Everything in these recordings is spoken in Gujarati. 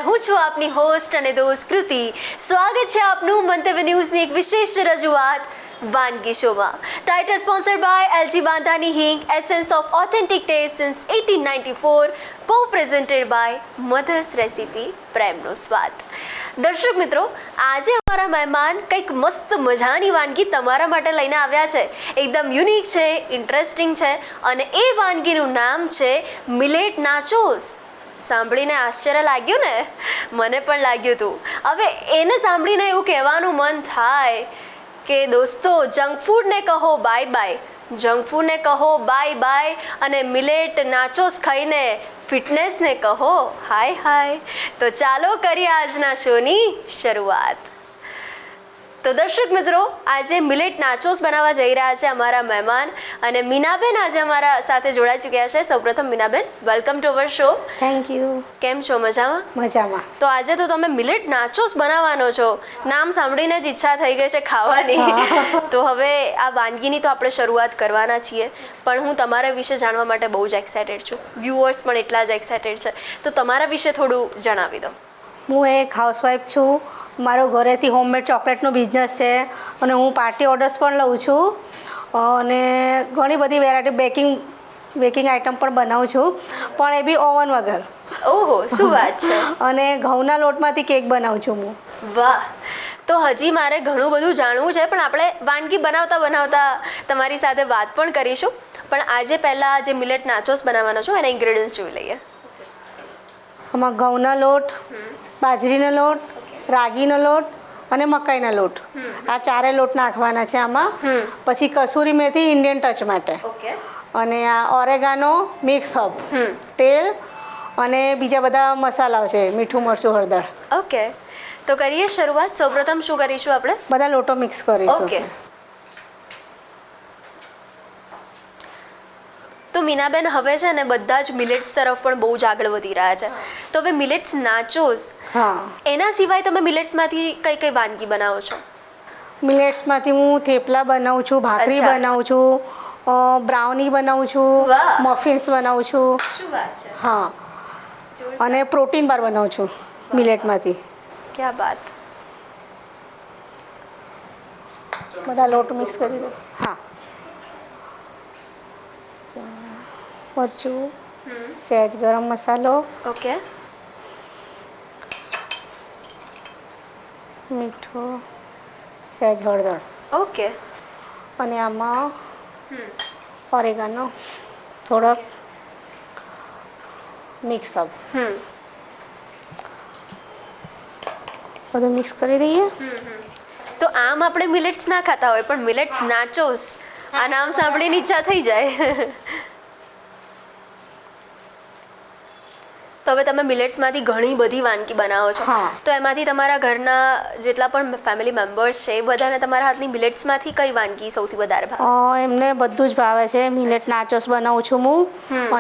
હું છું આપની હોસ્ટ અને દોસ્ત કૃતિ. સ્વાગત છે આપનું મંતવ્ય ન્યૂઝની એક વિશેષ રજૂઆત વાનગી શોમાં. ટાઇટલ સ્પોન્સર્ડ બાય એલજી બાંધાની હિંગ, essence of authentic test since 1894, કો પ્રેઝન્ટેડ બાય મધર્સ રેસિપી, પ્રેમનો સ્વાદ. દર્શક મિત્રો, આજે અમારા મહેમાન કંઈક મસ્ત મજાની વાનગી તમારા માટે લઈને આવ્યા છે. એકદમ યુનિક છે, ઇન્ટરેસ્ટિંગ છે અને એ વાનગીનું નામ છે મિલેટ નાચોસ. સાંભળીને આશ્ચર્ય લાગ્યું ને? મને પણ લાગ્યું હતું. હવે એને સાંભળીને એવું કહેવાનું મન થાય કે દોસ્તો, જંક ફૂડને કહો બાય બાય, જંક ફૂડને કહો બાય બાય અને મિલેટ નાચોસ ખાઈને ફિટનેસને કહો હાય હાય. તો ચાલો કરીએ આજના શોની શરૂઆત. તો દર્શક મિત્રો, આજે મિલેટ નાચોસ બનાવવા જઈ રહ્યા છે અમારા મહેમાન અને મીનાબેન આજે અમારા સાથે જોડાઈ ચૂક્યા છે. સૌપ્રથમ Meenaben, welcome to our show. Thank you. કેમ છો? મજામાં? મજામાં. તો આજે તો તમે મિલેટ નાચોસ બનાવવાનો છો. નામ સાંભળીને જ ઈચ્છા થઈ ગઈ છે ખાવાની. તો હવે આ વાનગીની તો આપણે શરૂઆત કરવાના છીએ, પણ હું તમારા વિશે જાણવા માટે બહુ જ એક્સાઇટેડ છું. વ્યુઅર્સ પણ એટલા જ એક્સાઇટેડ છે. તો તમારા વિશે થોડું જણાવી દો. હું એક હાઉસવાઈફ છું. મારો ઘરેથી હોમમેડ ચોકલેટનો બિઝનેસ છે અને હું પાર્ટી ઓર્ડર્સ પણ લઉં છું અને ઘણી બધી વેરાયટી બેકિંગ આઇટમ પણ બનાવું છું, પણ એ બી ઓવન વગર. ઓહો, શું વાત છે! અને ઘઉંના લોટમાંથી કેક બનાવું છું હું. વાહ! તો હજી મારે ઘણું બધું જાણવું છે, પણ આપણે વાનગી બનાવતા બનાવતા તમારી સાથે વાત પણ કરીશું. પણ આજે પહેલાં જે મિલેટ નાચોસ બનાવવાનો છો એના ઇન્ગ્રેડિયન્ટ્સ જોઈ લઈએ. આમાં ઘઉંના લોટ, બાજરીનો લોટ, રાગીનો લોટ અને મકાઈના લોટ, આ ચારે લોટ નાખવાના છે આમાં. પછી કસૂરી મેથી ઇન્ડિયન ટચ માટે, ઓકે, અને આ ઓરેગાનો, મિક્સ હબ, તેલ અને બીજા બધા મસાલાઓ છે, મીઠું, મરચું, હળદર. ઓકે, તો કરીએ શરૂઆત. સૌપ્રથમ શું કરીશું આપણે? બધા લોટો મિક્સ કરીશું. ઓકે. તો મીનાબેન, હવે છે ને બધા જ મિલેટ્સ તરફ પણ બહુ જ આગળ વધી રહ્યા છે. તો હવે મિલેટ્સ નાચોસ, હા, એના સિવાય તમે મિલેટ્સમાંથી કઈ કઈ વાનગી બનાવો છો? મિલેટ્સમાંથી હું થેપલા બનાવું છું, ભાખરી બનાવું છું, બ્રાઉની બનાવું છું, મફિન્સ બનાવું છું. શું વાત છે! હા, અને પ્રોટીન બાર બનાવું છું મિલેટમાંથી. ક્યા બાત! બધા લોટ મિક્સ કરી દો. હા, મરચું, સહેજ ગરમ મસાલો, ઓકે, મીઠું, સહેજ હળદર, ઓકે, અને આમાં ઓરેગાનો થોડોક, મિક્સ અપ, બધું મિક્સ કરી દઈએ. તો આમ આપણે મિલેટ્સ ના ખાતા હોય, પણ મિલેટ્સ નાચોસ આ નામ સાંભળીને ઈચ્છા થઈ જાય. તો હવે તમે મિલેટ્સમાંથી ઘણી બધી વાનગી બનાવો છો. હા. તો એમાંથી તમારા ઘરના જેટલા પણ ફેમિલી મેમ્બર્સ છે એ બધાને તમારા હાથની મિલેટ્સમાંથી કઈ વાનગી સૌથી વધારે ભાવે? એમને બધું જ ભાવે છે. મિલેટ નાચોસ બનાવું છું હું,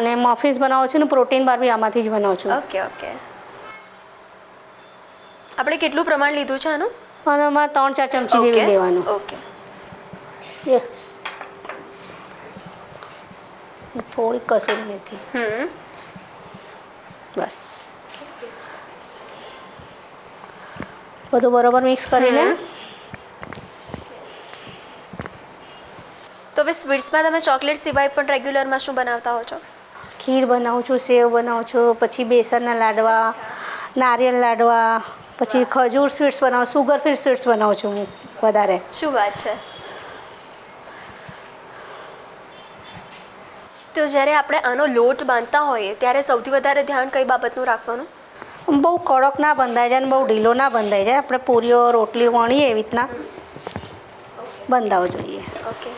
અને મફિન્સ બનાવું છું ને પ્રોટીન બાર બી આમાંથી જ બનાવું છું. Okay okay. આપણે કેટલું પ્રમાણ લીધું છે આનું? અને અમારે 3-4 ચમચી જેવી લેવાનું. ઓકે. થોડી કસૂરી મેથી, બસ. બધું બરોબર મિક્સ કરીને. તો હવે સ્વીટ્સમાં તમે ચોકલેટ સિવાય પણ રેગ્યુલરમાં શું બનાવતા હો છો? ખીર બનાવું છું, સેવ બનાવું છું, પછી બેસનના લાડવા, નારિયેળ લાડવા, પછી ખજૂર સ્વીટ્સ બનાવું, સુગર ફ્રી સ્વીટ્સ બનાવું છું હું વધારે. શું વાત છે! તો જ્યારે આપણે આનો લોટ બાંધતા હોઈએ ત્યારે સૌથી વધારે ધ્યાન કઈ બાબતનું રાખવાનું? બહુ કડક ના બંધાઈ જાય અને બહુ ઢીલો ના બંધાઈ જાય. આપણે પૂરીઓ રોટલી વણીએ એવી રીતના બંધાવવો જોઈએ. ઓકે.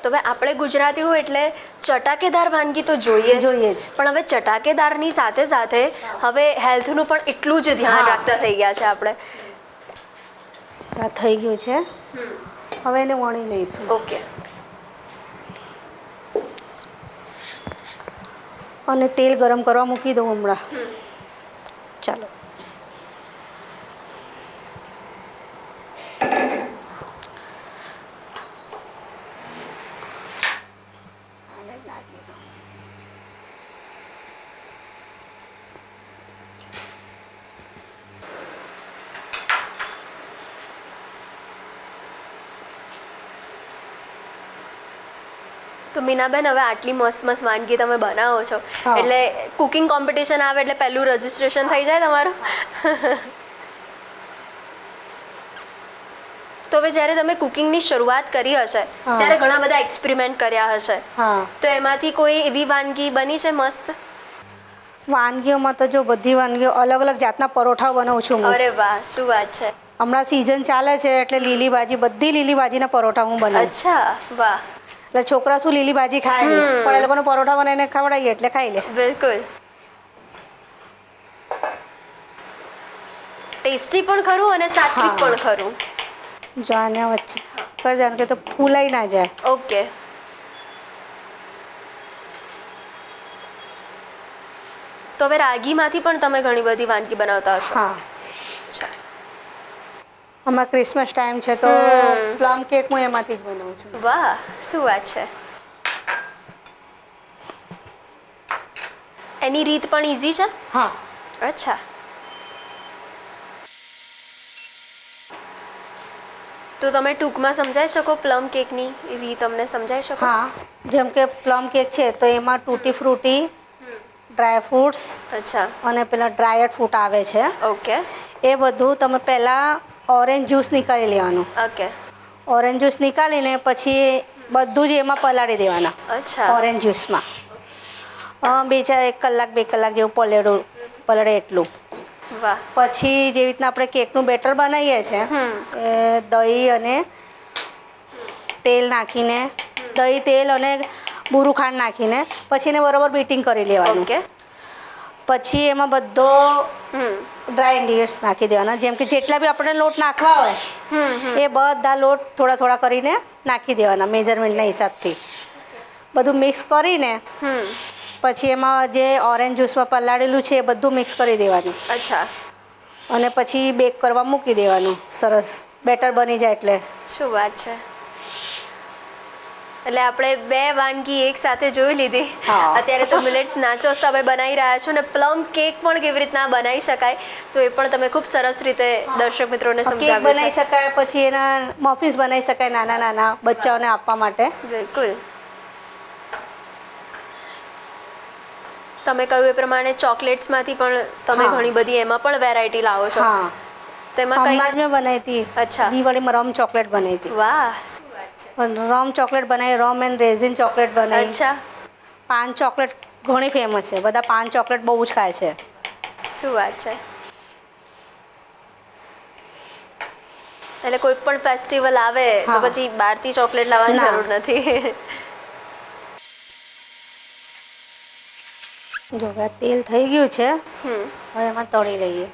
તો હવે આપણે ગુજરાતી હોય એટલે ચટાકેદાર વાનગી તો જોઈએ જ. પણ હવે ચટાકેદારની સાથે સાથે હવે હેલ્થનું પણ એટલું જ ધ્યાન રાખતા થઈ ગયા છે આપણે. આ થઈ ગયું છે. હવે એને વણી લઈશું. ઓકે. અને તેલ ગરમ કરવા મૂકી દઉં હમણાં. ચાલો. તો મીનાબેન, હવે આટલી મસ્ત મસ્ત વાનગી તમે બનાવો છો, હા. એટલે કુકિંગ કોમ્પિટિશન આવે એટલે પહેલું રજિસ્ટ્રેશન થઈ જાય તમારું? તો હવે જ્યારે તમે કુકિંગની શરૂઆત કરી હશે હા. ત્યારે ઘણા બધા એક્સપેરિમેન્ટ કર્યા હશે, હા. તો એમાંથી કોઈ એવી વાનગી બની છે મસ્ત? વાનગીઓમાં તો જો બધી વાનગીઓ અલગ અલગ જાતના પરોઠા બનાવું છું હું. અરે વાહ, શું વાત છે! હમણાં સિઝન ચાલે છે એટલે લીલી ભાજી, બધી લીલી ભાજીના પરોઠા હું બનાવું. અચ્છા, વાહ, એટલે છોકરા શું લીલી ભાજી ખાય નહીં, પણ એ લોકોને પરોઠા બનાવીને ખવડાવીએ એટલે ખાઈ લે. બિલકુલ. ટેસ્ટી પણ ખરું અને સાત્વિક હા. પણ ખરું. જો આને વચ્ચે કરી દેવાનું કે તો ફૂલાઈ ના જાય. ઓકે. તો હવે રાગીમાંથી પણ તમે ઘણી બધી વાનગી બનાવતા હશો? હા. અચ્છા. હમણાં ક્રિસમસ ટાઈમ છે તો પ્લમ કેક હું એમાંથી જ બનાવું છું. વાહ, શું વાત છે! એની રીત પણ ઈઝી છે? હા. અચ્છા. તો તમે ટૂંકમાં સમજાવી શકો પ્લમ કેકની રીત અમને સમજાવી શકો? હા, જેમ કે પ્લમ કેક છે તો એમાં તૂટી ફ્રૂટી, ડ્રાય ફ્રૂટ્સ અચ્છા. અને પેલા ડ્રાયડ ફ્રૂટ આવે છે, ઓકે. એ બધું તમે પહેલાં ઓરેન્જ જ્યુસ નીકાળી લેવાનું. ઓકે. ઓરેન્જ જ્યુસ નીકાળીને પછી બધું જ એમાં પલાળી દેવાના. અચ્છા. ઓરેન્જ જ્યુસમાં બીજા 1 કલાક 2 કલાક જેવું પલળે એટલું. વાહ. પછી જેવી રીતના આપણે કેકનું બેટર બનાવીએ છીએ એ દહીં અને તેલ નાખીને, દહીં, તેલ અને બુરું ખાંડ નાખીને પછી એને બરાબર બીટિંગ કરી લેવાનું. ઓકે. પછી એમાં બધો ડ્રાય ઇન્ગ્રીડિયન્ટ્સ નાખી દેવાના, જેમ કે જેટલા બી આપણે લોટ નાખવા હોય એ બધા લોટ થોડા થોડા કરીને નાખી દેવાના મેજરમેન્ટના હિસાબથી. બધું મિક્સ કરીને પછી એમાં જે ઓરેન્જ જ્યુસમાં પલાળેલું છે એ બધું મિક્સ કરી દેવાનું. અચ્છા. અને પછી બેક કરવા મૂકી દેવાનું. સરસ બેટર બની જાય એટલે. શું વાત છે! એટલે આપણે 2 વાનગી એક સાથે જોઈ લીધી. હા. અત્યારે તો મિલેટ્સ નાચોસ તમે બનાવી રહ્યા છો ને પ્લમ કેક પણ કેવી રીતના બનાવી શકાય તો એ પણ તમે ખૂબ સરસ રીતે દર્શક મિત્રોને કેક સમજાવ્યું બનાવી છે. શકાય, પછી એના મફિન્સ બનાવી શકાય નાના નાના બચ્ચાઓને આપવા માટે. બિલકુલ. તમે કહ્યું એ પ્રમાણે ચોકલેટ્સમાંથી પણ તમે હા. ઘણી બધી એમાં પણ વેરાયટી લાવો છો. હા, તેમાં હમણાં જ કઈ? મેં બનાવી હતી. અચ્છા. દિવાળીમાં રમ ચોકલેટ બનાવી હતી. વાહ, શું વાત છે! રમ ચોકલેટ બનાવી, રમ એન્ડ રેઝિન ચોકલેટ બનાવી. અચ્છા. પાન ચોકલેટ ઘણી ફેમસ છે, બધા પાન ચોકલેટ બહુ જ ખાય છે. શું વાત છે! એટલે કોઈ પણ ફેસ્ટિવલ આવે તો હા. પછી બહારથી ચોકલેટ લાવવાની ના. જરૂર નથી. જો હવે આ તેલ થઈ ગયું છે, હવે એમાં તળી લઈએ.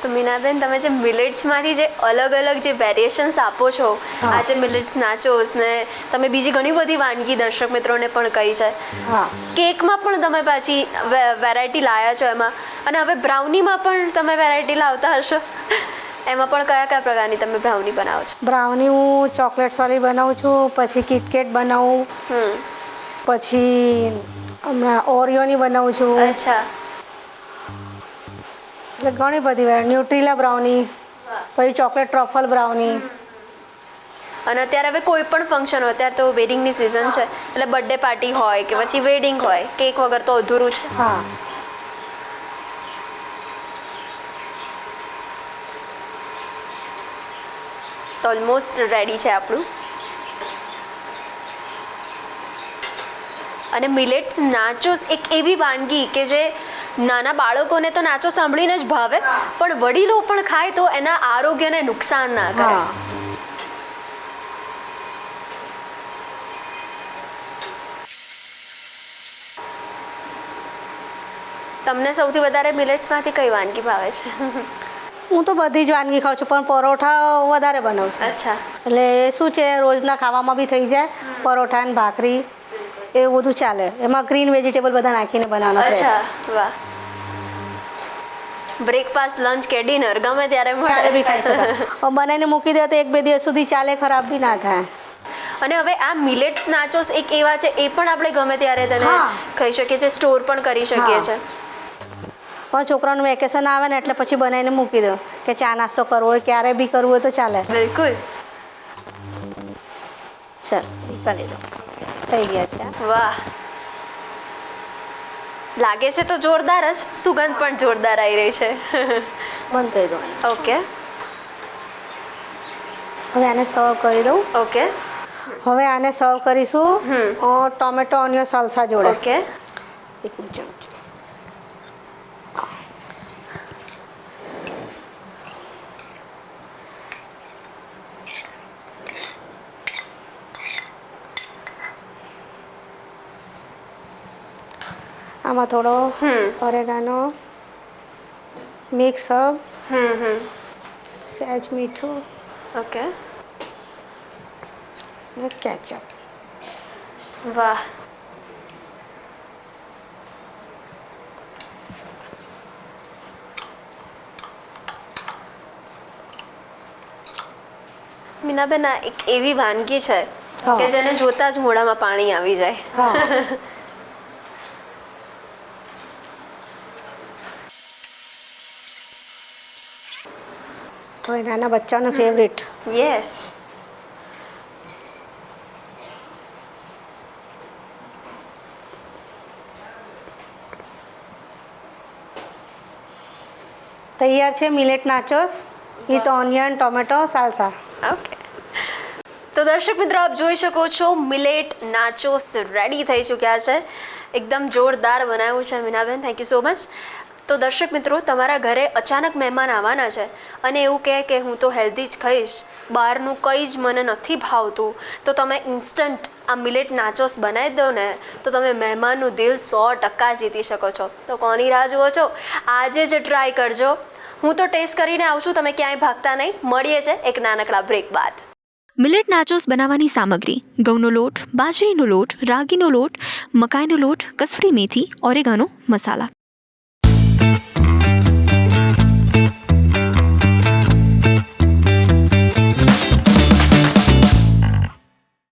તો મીનાબેન, તમે જે મિલેટ્સમાંથી જે અલગ અલગ જે વેરિએશન્સ આપો છો, હા. આ જે મિલેટ્સ નાચોસ ને તમે બીજી ઘણી બધી વાનગી દર્શક મિત્રોને પણ કહી છે, હા. કેકમાં પણ તમે પાછી વેરાયટી લાવ્યા છો એમાં, અને હવે બ્રાઉનીમાં પણ તમે વેરાયટી લાવતા હશો. એમાં પણ કયા કયા પ્રકારની તમે બ્રાઉની બનાવો છો? બ્રાઉની હું ચોકલેટ્સવાળી બનાવું છું, પછી કિટકેટ બનાવું, પછી હમણાં ઓરિયોની બનાવું છું. અચ્છા. એટલે ઘણી બધી ન્યુટ્રીલા બ્રાઉની, પછી ચોકલેટ ટ્રફલ બ્રાઉની. અને અત્યારે હવે કોઈ પણ ફંક્શન હોય, અત્યારે તો વેડિંગની સિઝન છે એટલે બર્થડે પાર્ટી હોય કે પછી વેડિંગ હોય, કેક વગર તો અધૂરું છે. હા. તો ઓલમોસ્ટ રેડી છે આપણું. અને મિલેટ્સ નાચોસ એક એવી વાનગી કે જે નાના બાળકોને તો નાચો સાંભળીને જ ભાવે, પણ વડીલો પણ ખાય તો એના આરોગ્યને નુકસાન ના કરે. હા. તમને સૌથી વધારે મિલેટ્સમાંથી કઈ વાનગી ભાવે છે? હું તો બધી જ વાનગી ખાઉં છું, પણ પરોઠા વધારે બનાવું છું. અચ્છા. એટલે શું છે, રોજના ખાવામાં બી થઈ જાય પરોઠા ને ભાખરી. એવું બધું ચાલે. એમાં ગ્રીન વેજીટેબલ બધા નાખીને બનાવવાનો અચ્છા ફ્રેશ. વાહ. બ્રેકફાસ્ટ લંચ કે ડિનર ગમે ત્યારે ક્યારે બી મળે. ખાઈ શકાય. બનાવીને મૂકી દે તો 1-2 દિવસ સુધી ચાલે, ખરાબ બી ના થાય. અને હવે આ મિલેટ્સ નાચોસ એક એવા છે, એ પણ આપણે ગમે ત્યારે તેને હા. ખાઈ શકીએ છીએ, સ્ટોર પણ કરી શકીએ હા. છીએ. પણ છોકરાનું વેકેશન આવે ને એટલે પછી બનાવીને મૂકી દો કે ચા નાસ્તો કરવો હોય, ક્યારે બી કરવું હોય તો ચાલે. બિલકુલ. ચાલ નીકાળી દો. થઈ ગયા છે. વાહ, લાગે છે તો જોરદાર જ, સુગંધ પણ જોરદાર આવી રહી છે. બંધ કરી દો. ઓકે હવે આને સર્વ કરી દઉં. ઓકે હવે આને સર્વ કરીશું ટોમેટો ઓનિયન સલસા જોડે. ઓકે. એક ચમચો. આમાં થોડો ઓરેગાનો, મિક્સ હર્બ, સહેજ મીઠું ઓકે. ને કેચઅપ. વાહ, મીનાબેન આ એક એવી વાનગી છે હા. કે જેને જોતા જ મોઢામાં પાણી આવી જાય. હા. હવે નાના બચ્ચાનો ફેવરેટ. યસ. તૈયાર છે millet nachos with onion tomato salsa. Okay. તો દર્શક મિત્રો, આપ જોઈ શકો છો મિલેટ નાચોસ રેડી થઈ ચૂક્યા છે. એકદમ જોરદાર બનાવ્યું છે Meenaben, thank you so much. તો દર્શક મિત્રો, તમારા ઘરે અચાનક મહેમાન આવવાના છે અને એવું કહે કે હું તો હેલ્ધી જ ખાઈશ, બહારનું કંઈ જ મને નથી ભાવતું, તો તમે ઇન્સ્ટન્ટ આ મિલેટ નાચોસ બનાવી દો ને તો તમે મહેમાનનું દિલ 100% જીતી શકો છો. તો કોની રાહ જુઓ છો? આજે જ ટ્રાય કરજો. હું તો ટેસ્ટ કરીને આવું છું, તમે ક્યાંય ભાગતા નહીં. મળીએ છે એક નાનકડા બ્રેક બાદ. મિલેટ નાચોસ બનાવવાની સામગ્રી: ઘઉંનો લોટ, બાજરીનો લોટ, રાગીનો લોટ, મકાઈનો લોટ, કસૂરી મેથી, ઓરેગાનો, મસાલા.